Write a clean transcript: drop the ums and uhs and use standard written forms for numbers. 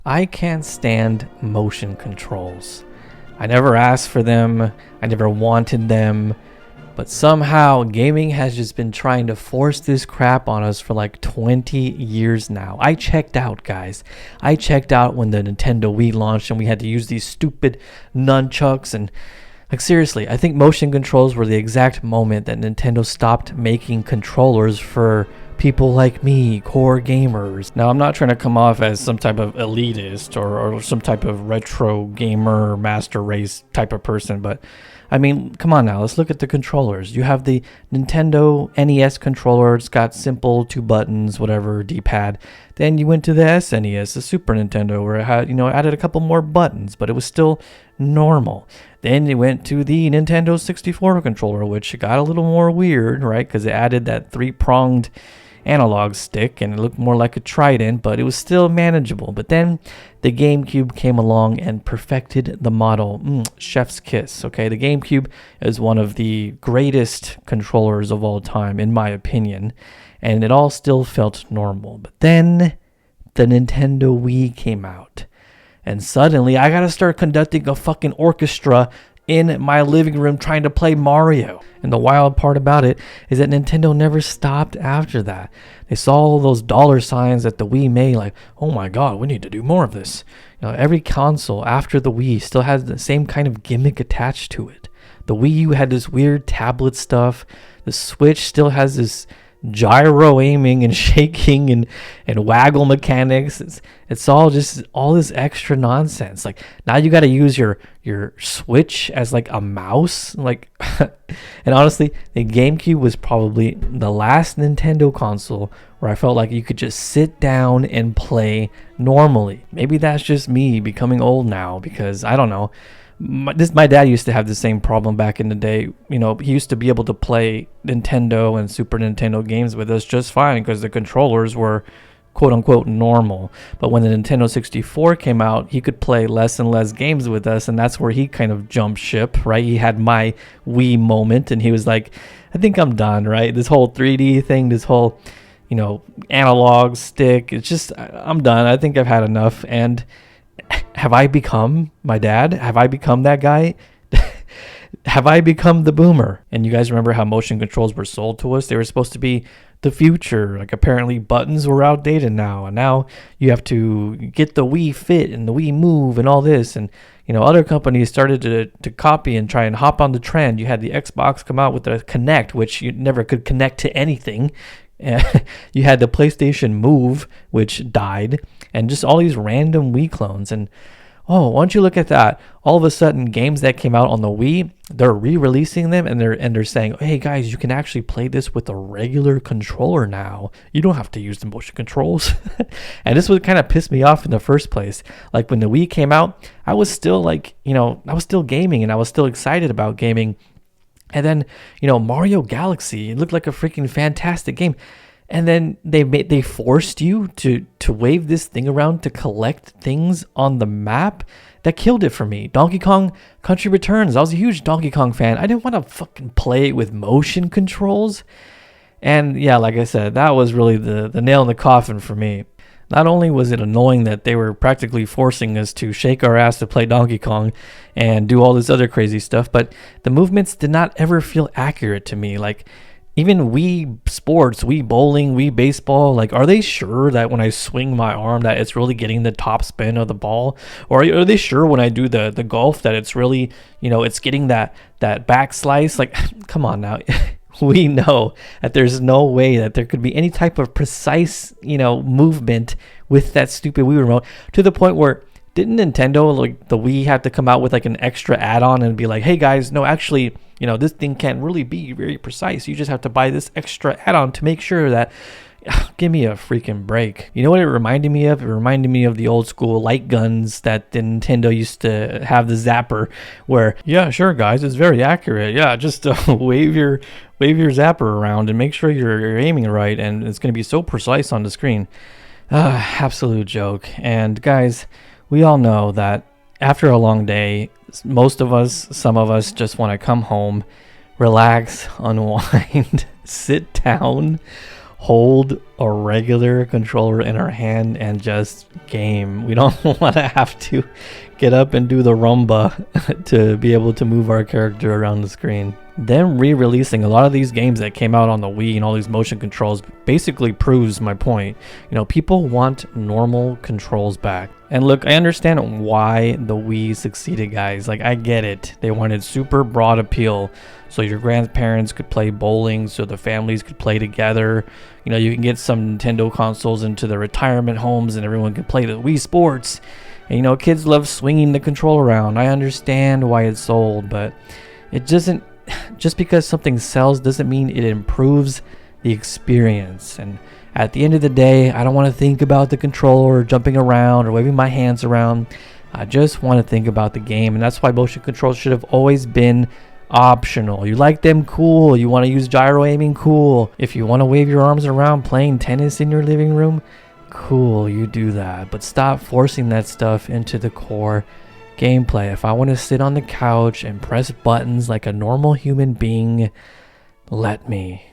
I can't stand motion controls. I never asked for them, I never wanted them, but somehow gaming has just been trying to force this crap on us for like 20 years now. I checked out, guys. I checked out when the Nintendo Wii launched and we had to use these stupid nunchucks and like seriously, I think motion controls were the exact moment that Nintendo stopped making controllers for people like me, core gamers. Now, I'm not trying to come off as some type of elitist or some type of retro gamer master race type of person, but I mean, come on now, let's look at the controllers. You have the Nintendo NES controller, it's got simple 2 buttons, whatever, D-pad. Then you went to the SNES, the Super Nintendo, where it had, added a couple more buttons, but it was still normal. Then you went to the Nintendo 64 controller, which got a little more weird, right? Because it added that 3-pronged analog stick and it looked more like a trident, but it was still manageable. But then the GameCube came along and perfected the model. Chef's kiss. Okay, the GameCube is one of the greatest controllers of all time, in my opinion, and it all still felt normal. But then the Nintendo Wii came out, and suddenly I gotta start conducting a fucking orchestra in my living room trying to play Mario. And the wild part about it is that Nintendo never stopped after that. They saw all those dollar signs that the Wii made, like, oh my god, we need to do more of this. Every console after the Wii still has the same kind of gimmick attached to it. The Wii U had this weird tablet stuff. The Switch still has this gyro aiming and shaking and waggle mechanics. It's all just all this extra nonsense. Like now you got to use your Switch as like a mouse, like and honestly the GameCube was probably the last Nintendo console where I felt like you could just sit down and play normally. Maybe that's just me becoming old now, because I don't know. My dad used to have the same problem back in the day. He used to be able to play Nintendo and Super Nintendo games with us just fine because the controllers were quote unquote normal. But when the Nintendo 64 came out, he could play less and less games with us, and that's where he kind of jumped ship, right? He had my Wii moment and he was like, I think I'm done, right? This whole 3D thing, this whole, analog stick, it's just, I'm done. I think I've had enough. And have I become my dad? Have I become that guy? Have I become the boomer? And you guys remember how motion controls were sold to us? They were supposed to be the future. Like apparently buttons were outdated now. And now you have to get the Wii Fit and the Wii Move and all this. And, other companies started to copy and try and hop on the trend. You had the Xbox come out with the Kinect, which you never could connect to anything. You had the PlayStation Move, which died, and just all these random Wii clones. And why don't you look at that? All of a sudden, games that came out on the Wii, they're re-releasing them, and they're saying, hey guys, you can actually play this with a regular controller now. You don't have to use the motion controls. And this would kind of piss me off in the first place. Like when the Wii came out, I was still like, I was still gaming and I was still excited about gaming. And then, Mario Galaxy, it looked like a freaking fantastic game. And then they forced you to wave this thing around to collect things on the map. That killed it for me. Donkey Kong Country Returns. I was a huge Donkey Kong fan. I didn't want to fucking play it with motion controls. And yeah, like I said, that was really the nail in the coffin for me. Not only was it annoying that they were practically forcing us to shake our ass to play Donkey Kong and do all this other crazy stuff, but the movements did not ever feel accurate to me. Like even Wii Sports, Wii Bowling, Wii Baseball, like are they sure that when I swing my arm that it's really getting the top spin of the ball? Or are they sure when I do the golf that it's really, it's getting that back slice? Like, come on now. We know that there's no way that there could be any type of precise, movement with that stupid Wii remote, to the point where didn't Nintendo, like the Wii, have to come out with like an extra add-on and be like, hey guys, no, actually, this thing can't really be very precise. You just have to buy this extra add-on to make sure that, give me a freaking break. You know what it reminded me of? It reminded me of the old school light guns that the Nintendo used to have, the zapper, where, yeah, sure guys, it's very accurate. Yeah, just wave your zapper around and make sure you're aiming right, and it's going to be so precise on the screen. Absolute joke. And guys, we all know that after a long day, some of us just want to come home, relax, unwind, sit down, hold a regular controller in our hand and just game. We don't want to have to get up and do the rumba to be able to move our character around the screen. Them re-releasing a lot of these games that came out on the Wii and all these motion controls basically proves my point. You know, people want normal controls back. And look, I understand why the Wii succeeded, guys. Like, I get it. They wanted super broad appeal, so your grandparents could play bowling, so the families could play together. You know, you can get some Nintendo consoles into the retirement homes and everyone can play the Wii Sports. And, you know, kids love swinging the controller around. I understand why it's sold, but it doesn't... Just because something sells doesn't mean it improves the experience. And at the end of the day, I don't want to think about the controller or jumping around or waving my hands around. I just want to think about the game, and that's why motion controls should have always been optional. You like them, cool. You want to use gyro aiming, cool. If you want to wave your arms around playing tennis in your living room, cool, you do that. But stop forcing that stuff into the core gameplay. If I want to sit on the couch and press buttons like a normal human being, let me.